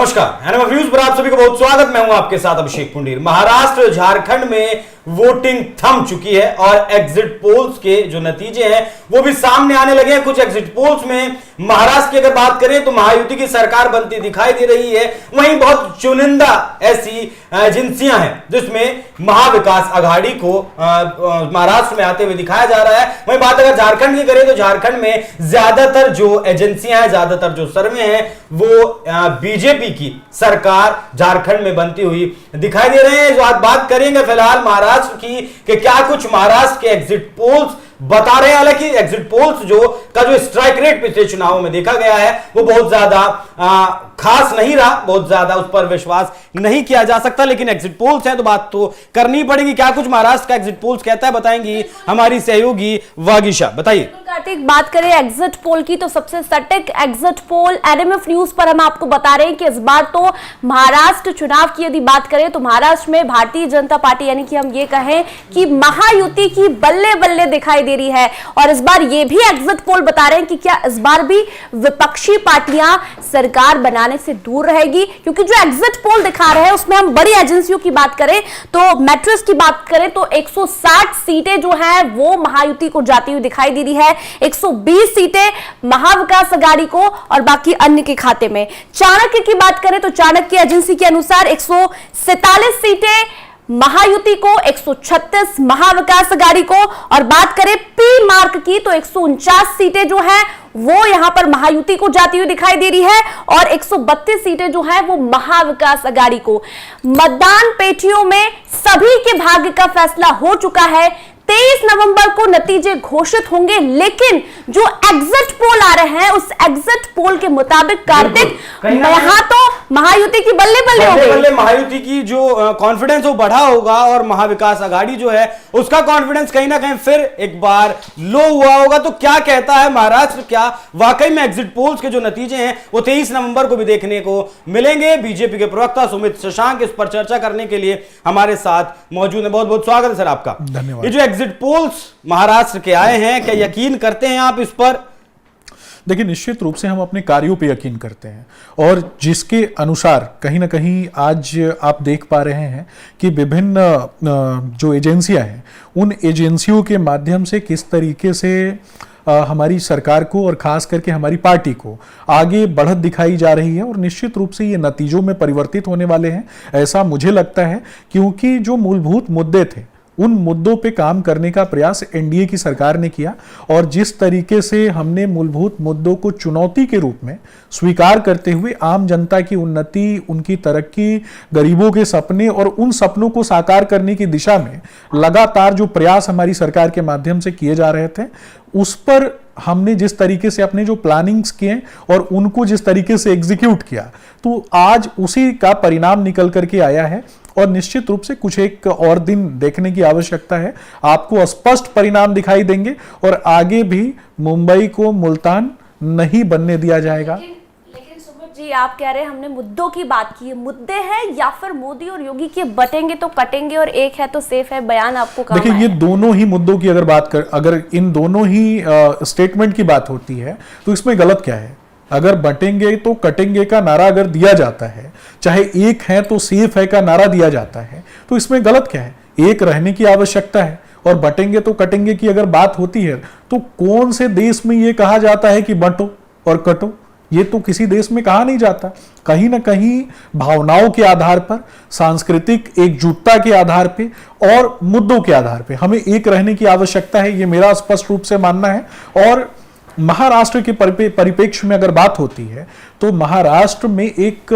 नमस्कार, NMF news पर आप सभी को बहुत स्वागत। मैं हूं आपके साथ अभिषेक पुंडीर। महाराष्ट्र झारखंड में वोटिंग थम चुकी है और एग्जिट पोल्स के जो नतीजे हैं वो भी सामने आने लगे हैं। कुछ एग्जिट पोल्स में महाराष्ट्र की अगर बात करें तो महायुति की सरकार बनती दिखाई दे रही है। वहीं बहुत चुनिंदा ऐसी एजेंसियां हैं जिसमें महाविकास आघाड़ी को महाराष्ट्र में आते हुए दिखाया जा रहा है। वहीं बात अगर झारखंड की करें तो झारखंड में ज्यादातर जो एजेंसियां हैं, ज्यादातर जो सर्वे हैं वो बीजेपी की सरकार झारखंड में बनती हुई दिखाई दे रहे हैं। जो आज बात करेंगे फिलहाल महाराष्ट्र की कि क्या कुछ महाराष्ट्र के एग्जिट पोल्स बता रहे हैं। हालांकि एग्जिट पोल्स जो स्ट्राइक रेट पिछले चुनावों में देखा गया है वो बहुत ज्यादा खास नहीं रहा, बहुत ज्यादा उस पर विश्वास नहीं किया जा सकता। लेकिन एग्जिट पोल्स हैं तो बात तो करनी पड़ेगी। क्या कुछ महाराष्ट्र का एग्जिट पोल्स कहता है बताएंगी हमारी सहयोगी वागीशा। बताइए कार्तिक, बात करें एग्जिट पोल की तो सबसे सटीक एग्जिट पोल एनएमएफ न्यूज पर हम आपको बता रहे हैं कि इस बार तो महाराष्ट्र चुनाव की यदि बात करें तो महाराष्ट्र में भारतीय जनता पार्टी यानी कि हम ये कहें कि महायुति की बल्ले बल्ले दिखाई दे रही है। और इस बार ये भी एग्जिट पोल बता रहे हैं कि क्या इस बार भी विपक्षी पार्टियां सरकार बनाने से दूर रहेगी, क्योंकि जो एग्जिट पोल दिखा रहे हैं उसमें हम बड़ी एजेंसियों की बात करें तो मैट्रिक्स की बात करें तो 160 सीटें जो है वो महायुति को जाती हुई दिखाई दे रही है। 120 सीटें महाविकास आघाड़ी को और बाकी अन्य के खाते में। चाणक्य की बात करें तो चाणक्य एजेंसी के अनुसार 147 सीटें महायुति को, 136 महाविकास आघाड़ी को। और बात करें पी मार्क की तो 149 सीटें जो हैं वो यहां पर महायुति को जाती हुई दिखाई दे रही है और 132 सीटें जो हैं वो महाविकास आघाड़ी को। मतदान पेटियों में सभी के भाग्य का फैसला हो चुका है। 23 नवंबर को नतीजे घोषित होंगे, लेकिन जो एग्जिट पोल आ रहे हैं उस एग्जिट पोल के मुताबिक कार्तिक यहां तो महायुति की बल्ले बल्ले हो गई। महायुति की जो कॉन्फिडेंस वो बढ़ा होगा और महाविकास आघाड़ी जो है उसका कॉन्फिडेंस कहीं ना कहीं फिर एक बार लो हुआ होगा। तो क्या कहता है महाराष्ट्र, क्या वाकई में एग्जिट पोल्स के जो नतीजे हैं वो 23 नवंबर को भी देखने को मिलेंगे? बीजेपी के प्रवक्ता सुमित शशांक इस पर चर्चा करने के लिए हमारे साथ मौजूद है। बहुत बहुत स्वागत है सर आपका। धन्यवाद। ये जो एग्जिट पोल्स महाराष्ट्र के आए हैं, क्या यकीन करते हैं आप इस पर? देखिए, निश्चित रूप से हम अपने कार्यों पे यकीन करते हैं और जिसके अनुसार कहीं ना कहीं आज आप देख पा रहे हैं कि विभिन्न जो एजेंसियां हैं उन एजेंसियों के माध्यम से किस तरीके से हमारी सरकार को और खास करके हमारी पार्टी को आगे बढ़त दिखाई जा रही है और निश्चित रूप से ये नतीजों में परिवर्तित होने वाले हैं, ऐसा मुझे लगता है। क्योंकि जो मूलभूत मुद्दे थे उन मुद्दों पे काम करने का प्रयास एनडीए की सरकार ने किया और जिस तरीके से हमने मूलभूत मुद्दों को चुनौती के रूप में स्वीकार करते हुए आम जनता की उन्नति, उनकी तरक्की, गरीबों के सपने और उन सपनों को साकार करने की दिशा में लगातार जो प्रयास हमारी सरकार के माध्यम से किए जा रहे थे, उस पर हमने जिस तरीके से अपने जो प्लानिंग्स किए और उनको जिस तरीके से एग्जीक्यूट किया, तो आज उसी का परिणाम निकल करके आया है। और निश्चित रूप से कुछ एक और दिन देखने की आवश्यकता है, आपको स्पष्ट परिणाम दिखाई देंगे और आगे भी मुंबई को मुल्तान नहीं बनने दिया जाएगा। लेकिन सुमित जी, आप कह रहे हैं हमने मुद्दों की बात की है, मुद्दे हैं या फिर मोदी और योगी के बटेंगे तो कटेंगे और एक है तो सेफ है, बयान आपको कहा? देखिए, ये दोनों ही मुद्दों की अगर इन दोनों ही स्टेटमेंट की बात होती है तो इसमें गलत क्या है? अगर बटेंगे तो कटेंगे का नारा अगर दिया जाता है, चाहे एक है तो सेफ है का नारा दिया जाता है, तो इसमें गलत क्या है? एक रहने की आवश्यकता है और बटेंगे तो कटेंगे की अगर बात होती है तो कौन से देश में यह कहा जाता है कि बंटो और कटो? ये तो किसी देश में कहा नहीं जाता। कहीं ना कहीं भावनाओं के आधार पर, सांस्कृतिक एकजुटता के आधार पे और मुद्दों के आधार पे हमें एक रहने की आवश्यकता है, ये मेरा स्पष्ट रूप से मानना है। और महाराष्ट्र के परिप्रेक्ष्य में अगर बात होती है तो महाराष्ट्र में एक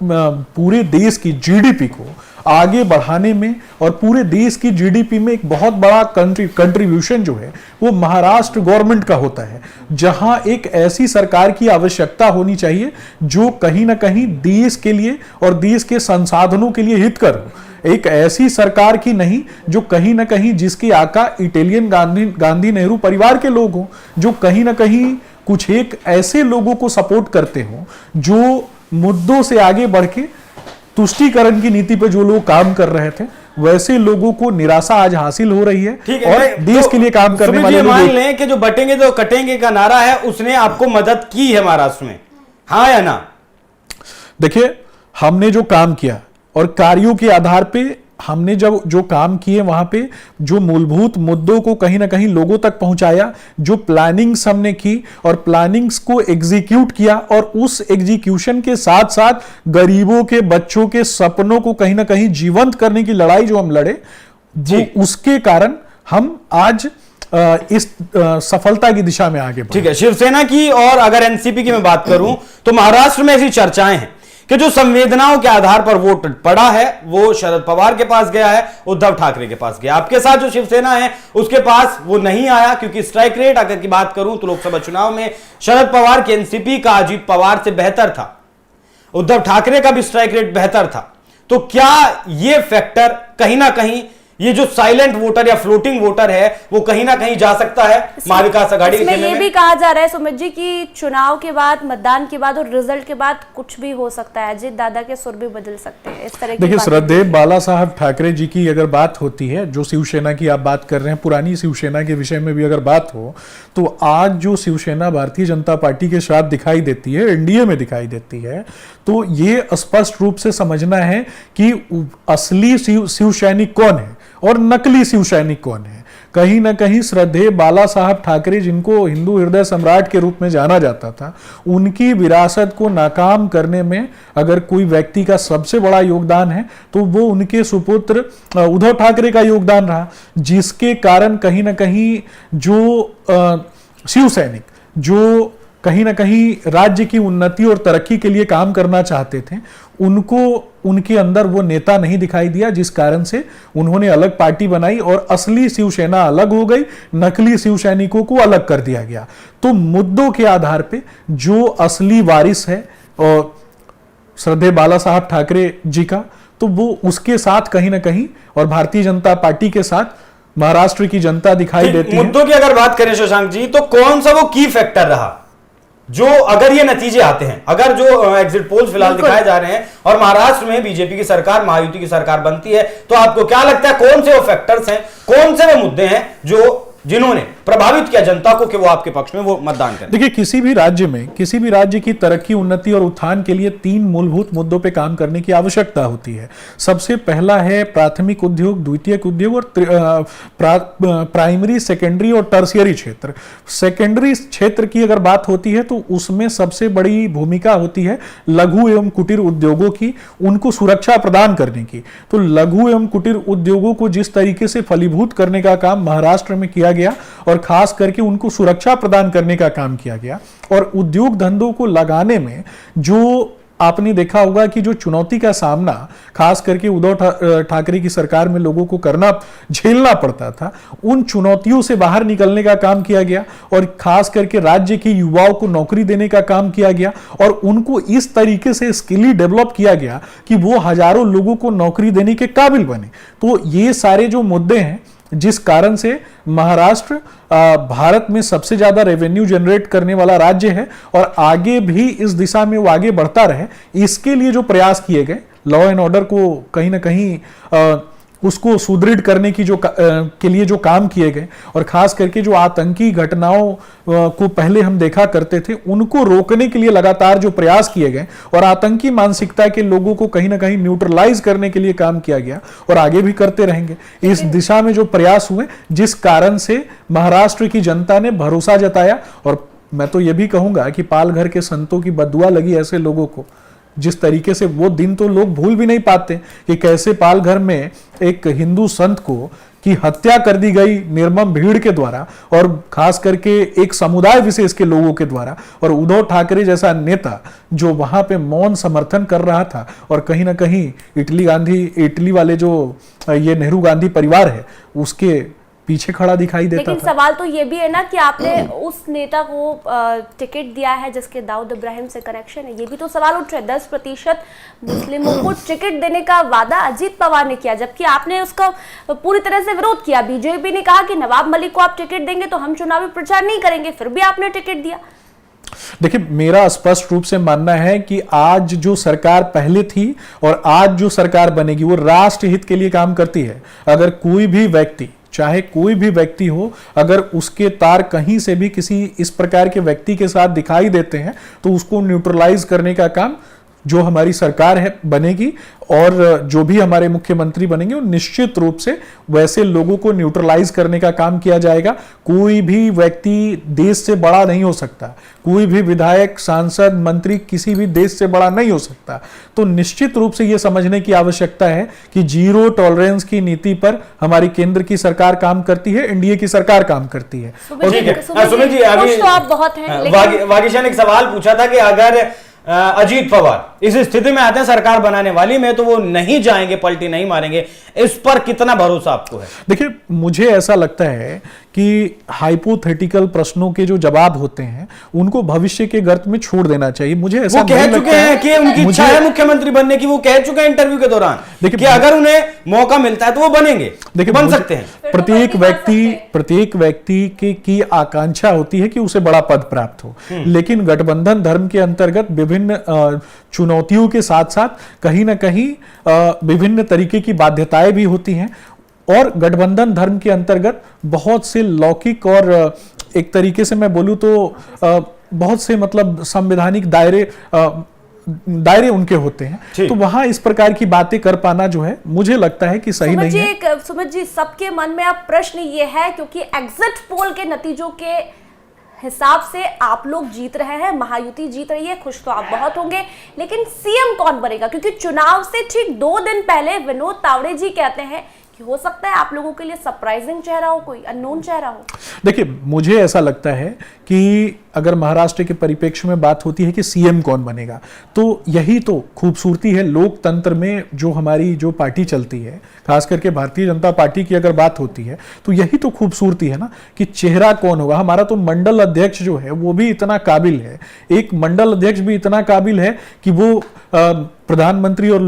पूरे देश की जीडीपी को आगे बढ़ाने में और पूरे देश की जीडीपी में एक बहुत बड़ा कंट्रीब्यूशन जो है वो महाराष्ट्र गवर्नमेंट का होता है, जहां एक ऐसी सरकार की आवश्यकता होनी चाहिए जो कहीं ना कहीं देश के लिए और देश के संसाधनों के लिए हितकर हो। एक ऐसी सरकार की नहीं जो कहीं ना कहीं जिसके आका इटालियन गांधी नेहरू परिवार के लोग हों, जो कहीं ना कहीं कुछ एक ऐसे लोगों को सपोर्ट करते हों जो मुद्दों से आगे बढ़ के तुष्टीकरण की नीति पे जो लोग काम कर रहे थे, वैसे लोगों को निराशा आज हासिल हो रही है। ठीक है, और देश के लिए काम करने वाले लोग मान लें कि जो बटेंगे तो कटेंगे का नारा है उसने आपको मदद की है महाराष्ट्र में, हाँ या ना? देखिए, हमने जो काम किया और कार्यों के आधार पे हमने जब जो काम किए वहां पे जो मूलभूत मुद्दों को कहीं ना कहीं लोगों तक पहुंचाया, जो प्लानिंग्स हमने की और प्लानिंग्स को एग्जीक्यूट किया और उस एग्जीक्यूशन के साथ साथ गरीबों के बच्चों के सपनों को कहीं ना कहीं जीवंत करने की लड़ाई जो हम लड़े, वो उसके कारण हम आज इस सफलता की दिशा में आगे बढ़े। ठीक है, शिवसेना की और अगर एनसीपी की मैं बात करूं तो महाराष्ट्र में ऐसी चर्चाएं हैं कि जो संवेदनाओं के आधार पर वोट पड़ा है वो शरद पवार के पास गया है, उद्धव ठाकरे के पास गया। आपके साथ जो शिवसेना है उसके पास वो नहीं आया, क्योंकि स्ट्राइक रेट अगर की बात करूं तो लोकसभा चुनाव में शरद पवार की एनसीपी का अजीत पवार से बेहतर था, उद्धव ठाकरे का भी स्ट्राइक रेट बेहतर था। तो क्या ये फैक्टर कहीं ना कहीं ये जो साइलेंट वोटर या फ्लोटिंग वोटर है वो कहीं ना कहीं जा सकता है महाविकास आघाड़ी के खेमे में? ये भी कहा जा रहा है सुमित जी कि चुनाव के बाद, मतदान के बाद और रिजल्ट के बाद कुछ भी हो सकता है, अजीत दादा के सुर भी बदल सकते हैं, इस तरह की। देखिए, श्रद्धेय बाला साहब ठाकरे जी की अगर बात होती है, जो शिवसेना की आप बात कर रहे हैं, पुरानी शिवसेना के विषय में भी अगर बात हो तो आज जो शिवसेना भारतीय जनता पार्टी के साथ दिखाई देती है, एनडीए में दिखाई देती है, तो ये स्पष्ट रूप से समझना है कि असली शिव सैनिक कौन है और नकली शिव सैनिक कौन है। कहीं ना कहीं श्रद्धेय बाला साहब ठाकरे, जिनको हिंदू हृदय सम्राट के रूप में जाना जाता था, उनकी विरासत को नाकाम करने में अगर कोई व्यक्ति का सबसे बड़ा योगदान है तो वो उनके सुपुत्र उद्धव ठाकरे का योगदान रहा, जिसके कारण कहीं ना कहीं जो शिव सैनिक जो कहीं ना कहीं राज्य की उन्नति और तरक्की के लिए काम करना चाहते थे, उनको उनके अंदर वो नेता नहीं दिखाई दिया, जिस कारण से उन्होंने अलग पार्टी बनाई और असली शिवसेना अलग हो गई, नकली शिव सैनिकों को अलग कर दिया गया। तो मुद्दों के आधार पे जो असली वारिस है और श्रद्धेय बाला साहब ठाकरे जी का, तो वो उसके साथ कहीं ना कहीं और भारतीय जनता पार्टी के साथ महाराष्ट्र की जनता दिखाई देती है। मुद्दों की अगर बात करें शशांक जी, तो कौन सा वो की फैक्टर रहा जो अगर ये नतीजे आते हैं, अगर जो एग्जिट पोल्स फिलहाल दिखाए जा रहे हैं और महाराष्ट्र में बीजेपी की सरकार, महायुति की सरकार बनती है, तो आपको क्या लगता है कौन से वो फैक्टर्स हैं, कौन से वो मुद्दे हैं जिन्होंने प्रभावित किया जनता को कि वो आपके पक्ष में वो मतदान करें? देखिए, किसी भी राज्य में, किसी भी राज्य की तरक्की, उन्नति और उत्थान के लिए 3 मूलभूत मुद्दों पे काम करने की आवश्यकता होती है। सबसे पहला है प्राथमिक उद्योग, द्वितीयक उद्योग और प्राइमरी, सेकेंडरी और टर्शियरी क्षेत्र। सेकेंडरी क्षेत्र की अगर बात होती है तो उसमें सबसे बड़ी भूमिका होती है लघु एवं कुटीर उद्योगों की, उनको सुरक्षा प्रदान करने की। तो लघु एवं कुटीर उद्योगों को जिस तरीके से फलीभूत करने का काम महाराष्ट्र में किया गया और खास करके उनको सुरक्षा प्रदान करने का काम किया गया, और उद्योग धंधों को लगाने में जो आपने देखा होगा कि जो चुनौती का सामना खास करके उद्धव ठाकरे की सरकार में लोगों को झेलना पड़ता था, उन चुनौतियों से बाहर निकलने का काम किया गया और खास करके राज्य के युवाओं को नौकरी देने का काम किया गया और उनको इस तरीके से स्किली डेवलप किया गया कि वो हजारों लोगों को नौकरी देने के काबिल बने। तो ये सारे जो मुद्दे हैं जिस कारण से महाराष्ट्र भारत में सबसे ज्यादा रेवेन्यू जनरेट करने वाला राज्य है और आगे भी इस दिशा में वो आगे बढ़ता रहे, इसके लिए जो प्रयास किए गए, लॉ एंड ऑर्डर को कहीं ना कहीं उसको सुदृढ़ करने की के लिए जो काम किए गए और खास करके जो आतंकी घटनाओं को पहले हम देखा करते थे, उनको रोकने के लिए लगातार जो प्रयास किए गए और आतंकी मानसिकता के लोगों को कहीं ना कहीं न्यूट्रलाइज करने के लिए काम किया गया और आगे भी करते रहेंगे। इस दिशा में जो प्रयास हुए, जिस कारण से महाराष्ट्र की जनता ने भरोसा जताया, और मैं तो यह भी कहूंगा कि पालघर के संतों की बददुआ लगी ऐसे लोगों को, जिस तरीके से वो दिन तो लोग भूल भी नहीं पाते कि कैसे पालघर में एक हिंदू संत को की हत्या कर दी गई निर्मम भीड़ के द्वारा और खास करके एक समुदाय विशेष के लोगों के द्वारा, और उद्धव ठाकरे जैसा नेता जो वहां पे मौन समर्थन कर रहा था और कहीं ना कहीं इटली वाले जो ये नेहरू गांधी परिवार है उसके पीछे खड़ा दिखाई देता। लेकिन सवाल तो ये भी है ना कि आपने उस नेता को टिकट दिया है जिसके दाऊद इब्राहिम से कनेक्शन है, ये भी तो सवाल उठ रहा है। 10% मुस्लिमों को टिकट देने का वादा अजीत पवार ने किया, जबकि आपने उसका पूरी तरह से विरोध किया। बीजेपी ने कहा कि नवाब मलिक को आप टिकट देंगे तो हम चुनावी प्रचार नहीं करेंगे, फिर भी आपने टिकट दिया। देखिए, मेरा स्पष्ट रूप से मानना है कि आज जो सरकार पहले थी और आज जो सरकार बनेगी वो राष्ट्र हित के लिए काम करती है। अगर कोई भी व्यक्ति, चाहे कोई भी व्यक्ति हो, अगर उसके तार कहीं से भी किसी इस प्रकार के व्यक्ति के साथ दिखाई देते हैं तो उसको न्यूट्रलाइज करने का काम जो हमारी सरकार है बनेगी और जो भी हमारे मुख्यमंत्री बनेंगे वो निश्चित रूप से वैसे लोगों को न्यूट्रलाइज करने का काम किया जाएगा। कोई भी व्यक्ति देश से बड़ा नहीं हो सकता, कोई भी विधायक, सांसद, मंत्री किसी भी देश से बड़ा नहीं हो सकता। तो निश्चित रूप से यह समझने की आवश्यकता है कि जीरो टॉलरेंस की नीति पर हमारी केंद्र की सरकार काम करती है, एनडीए की सरकार काम करती है। ठीक है सुमित जी, अभी तो आप बहुत हैं, वागीशा ने एक सवाल पूछा था कि अगर अजीत पवार इस स्थिति में आते हैं सरकार बनाने वाली में, तो वो नहीं जाएंगे, पलटी नहीं मारेंगे, इस पर कितना भरोसा आपको है? देखिए, मुझे ऐसा लगता है कि हाइपोथेटिकल प्रश्नों के जो जवाब होते हैं उनको भविष्य के गर्त में छोड़ देना चाहिए। मुझे ऐसा वो कह चुके हैं कि उनकी इच्छा है मुख्यमंत्री बनने की, वो कह चुके हैं इंटरव्यू के दौरान कि अगर उन्हें मौका मिलता है तो वो बनेंगे, देखिए बन सकते हैं। प्रत्येक व्यक्ति की आकांक्षा होती है कि उसे बड़ा पद प्राप्त हो, लेकिन गठबंधन धर्म के अंतर्गत विभिन्न चुनौतियों के साथ साथ कहीं ना कहीं विभिन्न तरीके की बाध्यताएं भी होती हैं और गठबंधन धर्म के अंतर्गत बहुत से लौकिक और एक तरीके से मैं बोलूं तो बहुत से मतलब संवैधानिक दायरे उनके होते हैं। तो वहां इस प्रकार की बातें कर पाना जो है मुझे लगता है कि सही नहीं है। सुमित जी, सबके मन में अब प्रश्न ये है, क्योंकि एग्जिट पोल के नतीजों के हिसाब से आप लोग जीत रहे हैं, महायुति जीत रही है, खुश तो आप बहुत होंगे, लेकिन सीएम कौन बनेगा? क्योंकि चुनाव से ठीक 2 दिन पहले विनोद तावड़े जी कहते हैं कि हो सकता है आप लोगों के लिए सरप्राइजिंग चेहरा हो, कोई अननोन चेहरा हो। देखिए, मुझे ऐसा लगता है कि अगर महाराष्ट्र के परिप्रेक्ष्य में बात होती है कि सीएम कौन बनेगा, तो यही तो खूबसूरती है लोकतंत्र में। जो हमारी जो पार्टी चलती है, खास करके भारतीय जनता पार्टी की अगर बात होती है, तो यही तो खूबसूरती है ना कि चेहरा कौन होगा। हमारा तो मंडल अध्यक्ष जो है वो भी इतना काबिल है, एक मंडल अध्यक्ष भी इतना काबिल है कि वो प्रधानमंत्री और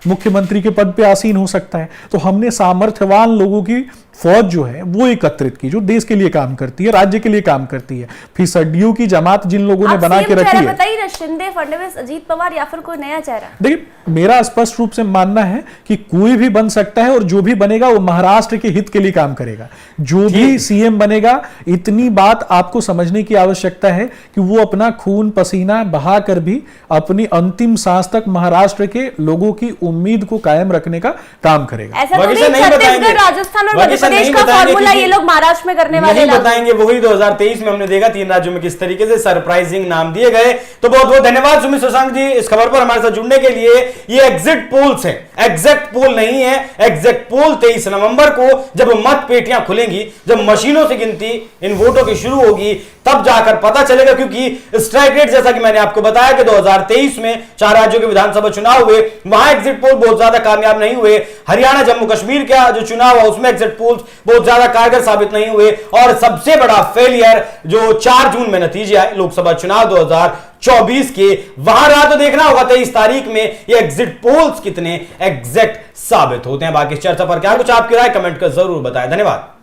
मुख्यमंत्री के पद पे आसीन हो सकता है। तो हमने सामर्थ्यवान लोगों की फौज जो है वो एकत्रित की, जो देश के लिए काम करती है, राज्य के लिए काम करती है। फिर सड्डियों की जमात जिन लोगों ने बना के रखी है, बताइए ना, शिंदे, फडणवीस, अजीत पवार या फिर कोई नया चेहरा? देखिए, मेरा स्पष्ट रूप से मानना है कि कोई भी बन सकता है और जो भी बनेगा वो महाराष्ट्र के हित के लिए काम करेगा। जो भी सीएम बनेगा, इतनी बात आपको समझने की आवश्यकता है कि वो अपना खून पसीना बहाकर भी अपनी अंतिम सांस तक महाराष्ट्र के लोगों की उम्मीद को कायम रखने का काम करेगा। ऐसा तो नहीं छत्तीसगढ़, राजस्थान और मध्य प्रदेश का फॉर्मूला ये लोग महाराष्ट्र में करने वाले नहीं बताएंगे। वही 2023 में हमने देखा 3 राज्यों में किस तरीके से सरप्राइजिंग नाम दिए गए। तो बहुत बहुत धन्यवाद सुमित शशांक जी इस खबर पर हमारे साथ जुड़ने के लिए। ये एग्जिट पोल्स है, एग्जैक्ट पोल नहीं है। एग्जैक्ट पोल 23 नवंबर को जब मत पेटियां खुलेंगी, जब मशीनों से गिनती इन वोटों की शुरू होगी, तब जाकर पता चलेगा। क्योंकि स्ट्राइक रेट जैसा कि मैंने आपको बताया कि 2023 में 4 राज्यों के विधानसभा चुनाव हुए, वहां एग्जिट पोल बहुत ज्यादा कामयाब नहीं हुए। हरियाणा, जम्मू कश्मीर का जो चुनाव हुआ उसमें एग्जिट पोल्स बहुत ज्यादा कारगर साबित नहीं हुए। और सबसे बड़ा फेलियर जो 4 जून में नतीजे आए लोकसभा चुनाव 2024 के, वहां रहा। तो देखना होगा 23 तारीख में ये एग्जिट पोल्स कितने एग्जैक्ट साबित होते हैं। बाकी इस चर्चा पर क्या कुछ आपकी राय कमेंट कर जरूर बताएं। धन्यवाद।